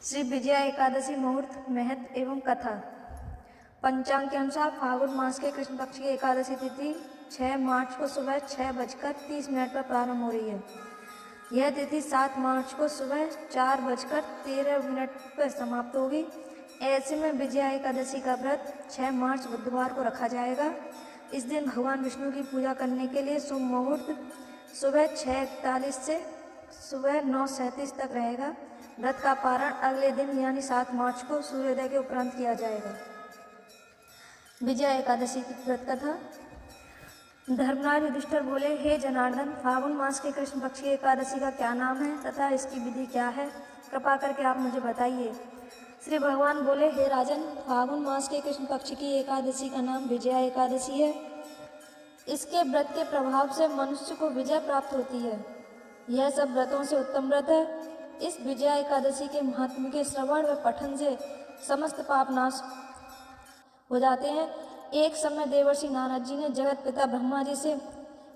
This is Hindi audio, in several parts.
श्री विजया एकादशी मुहूर्त महत्व एवं कथा। पंचांग के अनुसार फागुन मास के कृष्ण पक्ष की एकादशी तिथि 6 मार्च को सुबह 6:30 पर प्रारंभ हो रही है। यह तिथि 7 मार्च को सुबह 4:13 पर समाप्त होगी। ऐसे में विजया एकादशी का व्रत 6 मार्च बुधवार को रखा जाएगा। इस दिन भगवान विष्णु की पूजा करने के लिए शुभ मुहूर्त सुबह 6:41 से सुबह 9:37 तक रहेगा। व्रत का पारण अगले दिन यानी 7 मार्च को सूर्योदय के उपरांत किया जाएगा। विजया एकादशी की व्रत कथा। धर्मराज युधिष्ठिर बोले, हे जनार्दन, फागुन मास के कृष्ण पक्ष की एकादशी का क्या नाम है तथा इसकी विधि क्या है? कृपा करके आप मुझे बताइए। श्री भगवान बोले, हे राजन, फागुन मास के कृष्ण पक्ष की एकादशी का नाम विजया एकादशी है। इसके व्रत के प्रभाव से मनुष्य को विजय प्राप्त होती है। यह सब व्रतों से उत्तम व्रत है। इस विजया एकादशी के महात्म्य के श्रवण व पठन से समस्त पाप नाश हो जाते हैं। एक समय देवर्षि नारद जी ने जगत पिता ब्रह्मा जी से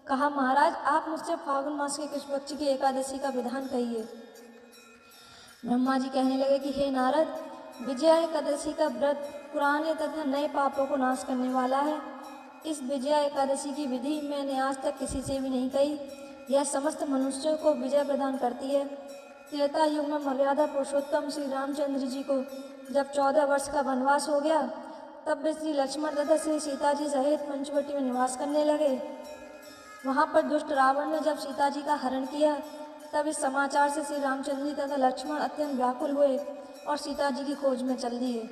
कहा, महाराज, आप मुझसे फागुन मास के कृष्ण पक्ष की एकादशी का विधान कहिए। ब्रह्मा जी कहने लगे कि हे नारद, विजया एकादशी का व्रत पुराने तथा नए पापों को नाश करने वाला है। इस विजया एकादशी की विधि मैंने आज तक किसी से भी नहीं कही। यह समस्त मनुष्यों को विजय प्रदान करती है। त्रेता युग में मर्यादा पुरुषोत्तम श्री रामचंद्र जी को जब 14 वर्ष का वनवास हो गया, तब वे श्री लक्ष्मण तथा श्री सीता जी सहित पंचवटी में निवास करने लगे। वहाँ पर दुष्ट रावण ने जब सीता जी का हरण किया, तब इस समाचार से श्री रामचंद्र जी तथा लक्ष्मण अत्यंत व्याकुल हुए और सीता जी की खोज में चल दिए।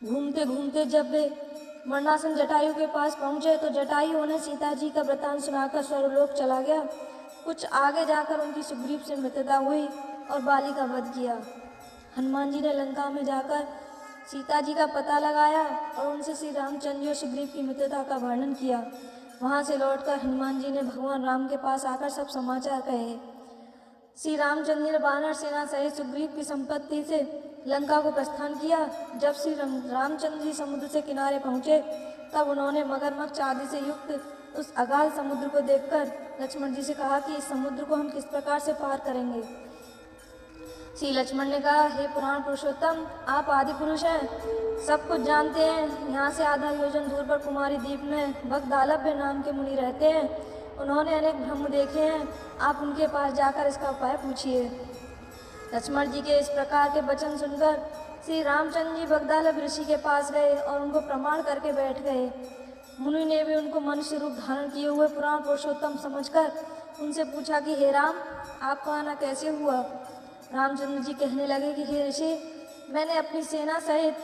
घूमते घूमते जब वे मरणासन जटायु के पास पहुँचे तो जटायु उन्हें सीता जी का वृतांत सुनाकर स्वर्गलोक चला गया। कुछ आगे जाकर उनकी सुग्रीव से मित्रता हुई और बाली का वध किया। हनुमान जी ने लंका में जाकर सीता जी का पता लगाया और उनसे श्री रामचंद्र जी और सुग्रीव की मित्रता का वर्णन किया। वहाँ से लौटकर हनुमान जी ने भगवान राम के पास आकर सब समाचार कहे। श्री रामचंद्र जी ने वानर सेना सहित सुग्रीव की संपत्ति से लंका को प्रस्थान किया। जब श्री रामचंद्र जी समुद्र से किनारे पहुँचे, तब उन्होंने मगरमच्छ आदि से युक्त उस अगाध समुद्र को देखकर लक्ष्मण जी से कहा कि इस समुद्र को हम किस प्रकार से पार करेंगे। श्री लक्ष्मण ने कहा, हे पुराण पुरुषोत्तम, आप आदि पुरुष हैं, सब कुछ जानते हैं। यहाँ से आधा योजन दूर पर कुमारी द्वीप में बगदालभ्य नाम के मुनि रहते हैं। उन्होंने अनेक ब्रह्म देखे हैं। आप उनके पास जाकर इसका उपाय पूछिए। लक्ष्मण जी के इस प्रकार के वचन सुनकर श्री रामचंद्र जी बगदालभ ऋषि के पास गए और उनको प्रमाण करके बैठ गए। मुनि ने भी उनको मनुष्य रूप धारण किए हुए पुराण पुरुषोत्तम समझकर उनसे पूछा कि हे राम, आपका आना कैसे हुआ? रामचंद्र जी कहने लगे कि हे ऋषि, मैंने अपनी सेना सहित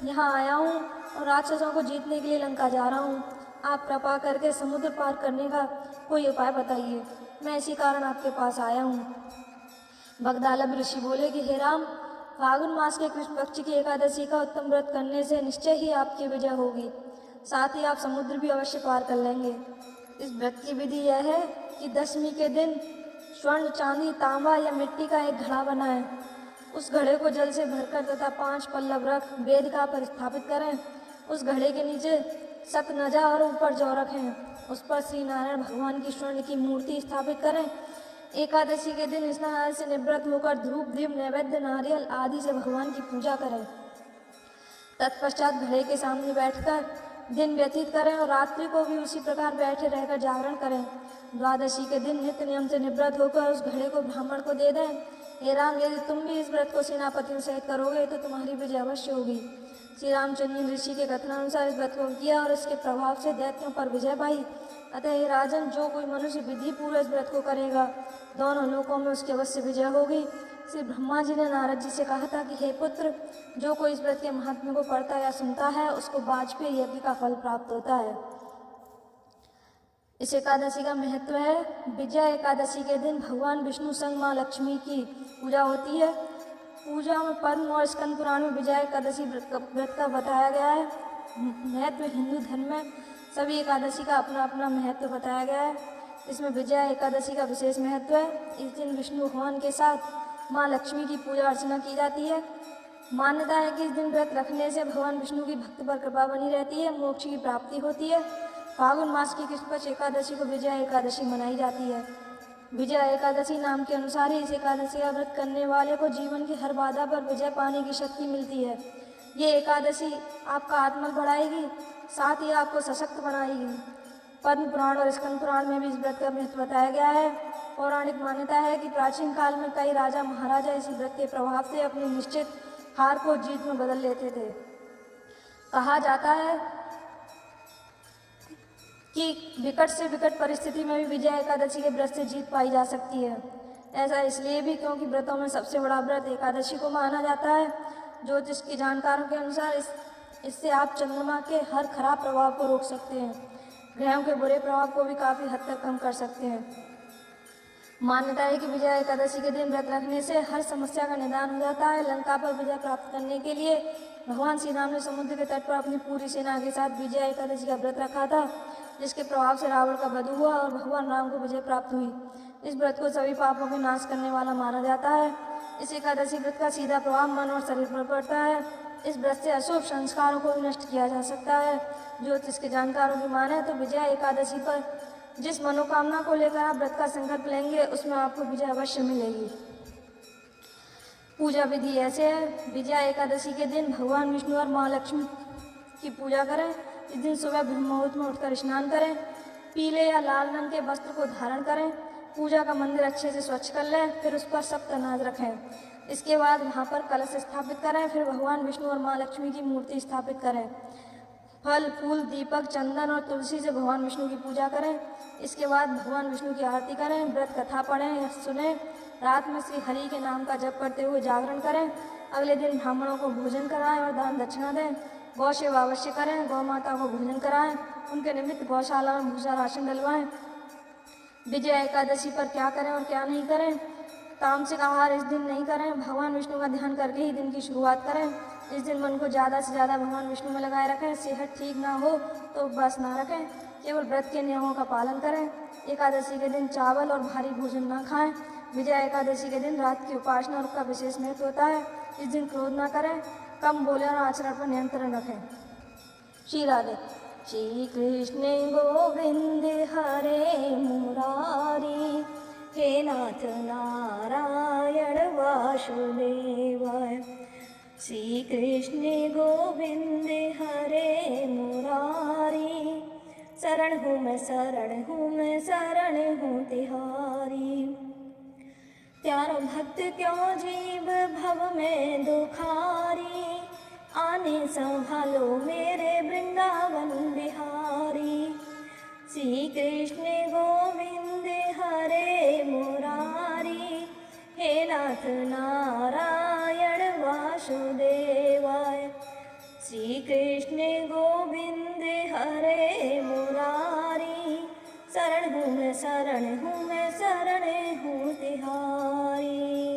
यहाँ आया हूँ और राक्षसों को जीतने के लिए लंका जा रहा हूँ। आप कृपा करके समुद्र पार करने का कोई उपाय बताइए। मैं इसी कारण आपके पास आया हूँ। बगदालभ ऋषि बोले कि हे राम, फागुन मास के कृष्ण पक्ष की एकादशी का उत्तम व्रत करने से निश्चय ही आपकी विजय होगी। साथ ही आप समुद्र भी अवश्य पार कर लेंगे। इस व्रत की विधि यह है कि दशमी के दिन स्वर्ण, चांदी, तांबा या मिट्टी का एक घड़ा बनाएं। उस घड़े को जल से भरकर तथा 5 पल्लव रख वेदिका पर स्थापित करें। उस घड़े के नीचे सतनजा और ऊपर जौ रखें। उस पर श्री नारायण भगवान की स्वर्ण की मूर्ति स्थापित करें। एकादशी के दिन स्नान से निवृत्त होकर धूप, दीप, नैवेद्य, नारियल आदि से भगवान की पूजा करें। तत्पश्चात घड़े के सामने बैठकर दिन व्यतीत करें और रात्रि को भी उसी प्रकार बैठे रहकर जागरण करें। द्वादशी के दिन नित्य नियम से निवृत्त होकर उस घड़े को ब्राह्मण को दे दें। हे राम, यदि तुम भी इस व्रत को सेनापतियों सहित करोगे तो तुम्हारी विजय अवश्य होगी। श्री रामचंद्र ऋषि के कथनानुसार इस व्रत को किया और इसके प्रभाव से दैत्यों पर विजय पाई। अतः हे राजन, जो कोई मनुष्य विधि पूर्वक इस व्रत को करेगा, दोनों लोकों में उसकी अवश्य विजय होगी। श्री ब्रह्मा जी ने नारद जी से कहा था कि हे पुत्र, जो कोई इस व्रत के महात्म्य को पढ़ता या सुनता है, उसको वाजपेयी यज्ञ का फल प्राप्त होता है। इस एकादशी का महत्व है। विजया एकादशी के दिन भगवान विष्णु संग माँ लक्ष्मी की पूजा होती है। पूजा में पद्म और स्कंद पुराण में विजया एकादशी व्रत का बताया गया है। महत्व हिंदू धर्म में सभी एकादशी का अपना अपना महत्व बताया गया है। इसमें विजया एकादशी का विशेष महत्व है। इस दिन विष्णु भगवान के साथ माँ लक्ष्मी की पूजा अर्चना की जाती है। मान्यता है कि इस दिन व्रत रखने से भगवान विष्णु की भक्त पर कृपा बनी रहती है, मोक्ष की प्राप्ति होती है। फागुन मास की कृष्ण पक्ष एकादशी को विजया एकादशी मनाई जाती है। विजया एकादशी नाम के अनुसार ही इस एकादशी का व्रत करने वाले को जीवन की हर बाधा पर विजय पाने की शक्ति मिलती है। ये एकादशी आपका आत्मबल बढ़ाएगी, साथ ही आपको सशक्त बनाएगी। पद्म पुराण और स्कंद पुराण में भी इस व्रत का महत्व बताया गया है। पौराणिक मान्यता है कि प्राचीन काल में कई राजा महाराजा इसी व्रत के प्रभाव से अपनी निश्चित हार को जीत में बदल लेते थे। कहा जाता है कि विकट से विकट परिस्थिति में भी विजया एकादशी के व्रत से जीत पाई जा सकती है। ऐसा इसलिए भी क्योंकि व्रतों में सबसे बड़ा व्रत एकादशी को माना जाता है। ज्योतिष के जानकारों के अनुसार इससे आप चंद्रमा के हर खराब प्रभाव को रोक सकते हैं, ग्रहों के बुरे प्रभाव को भी काफ़ी हद तक कम कर सकते हैं। मान्यता है कि विजया एकादशी के दिन व्रत रखने से हर समस्या का निदान हो जाता है। लंका पर विजय प्राप्त करने के लिए भगवान श्री राम ने समुद्र के तट पर अपनी पूरी सेना के साथ विजया एकादशी का व्रत रखा था, जिसके प्रभाव से रावण का वध हुआ और भगवान राम को विजय प्राप्त हुई। इस व्रत को सभी पापों को नाश करने वाला माना जाता है। इस एकादशी व्रत का सीधा प्रभाव मन और शरीर पर पड़ता है। इस व्रत से अशुभ संस्कारों को भी नष्ट किया जा सकता है। ज्योतिष के जानकारों की माने तो विजया एकादशी पर जिस मनोकामना को लेकर आप व्रत का संकल्प लेंगे उसमें आपको विजय अवश्य मिलेगी। पूजा विधि ऐसे है। विजया एकादशी के दिन भगवान विष्णु और माँ लक्ष्मी की पूजा करें। इस दिन सुबह ब्रह्म मुहूर्त में उठकर स्नान करें, पीले या लाल रंग के वस्त्र को धारण करें, पूजा का मंदिर अच्छे से स्वच्छ कर लें, फिर उस पर सप्त अनाज रखें। इसके बाद वहाँ पर कलश स्थापित करें, फिर भगवान विष्णु और माँ लक्ष्मी की मूर्ति स्थापित करें। फल, फूल, दीपक, चंदन और तुलसी से भगवान विष्णु की पूजा करें। इसके बाद भगवान विष्णु की आरती करें, व्रत कथा पढ़ें या सुनें। रात में श्री हरि के नाम का जप करते हुए जागरण करें। अगले दिन ब्राह्मणों को भोजन कराएं और दान दक्षिणा दें। गौ सेवा अवश्य करें, गौ माता को भोजन कराएं, उनके निमित्त गौशाला में भूसा राशन डलवाएं। विजया एकादशी पर क्या करें और क्या नहीं करें। तामसिक आहार इस दिन नहीं करें। भगवान विष्णु का ध्यान करके ही दिन की शुरुआत करें। इस दिन मन को ज़्यादा से ज़्यादा भगवान विष्णु में लगाए रखें। सेहत ठीक ना हो तो उपवास ना रखें, केवल व्रत के नियमों का पालन करें। एकादशी के दिन चावल और भारी भोजन ना खाएं। विजया एकादशी के दिन रात की उपासना और उसका विशेष महत्व होता है। इस दिन क्रोध ना करें, कम बोले और आचरण पर नियंत्रण रखें। श्री राधे। श्री कृष्ण गोविंद हरे मुरारी, हे नाथ नारायण वासुदेवाय। श्री कृष्ण गोविंद हरे मुरारी, शरण हूँ मैं शरण हूँ मैं शरण हूँ तिहारी। त्यारो भक्त क्यों जीव भव में दुखारी, आने संभालो मेरे वृंदावन बिहारी। श्री कृष्ण गोविंद हरे मुरारी, हे नाथ नारायण वासुदेवाय। श्री कृष्ण गोविंद हरे मुरारी, शरण हूँ मैं शरण हूँ मैं शरण हूँ तिहारी।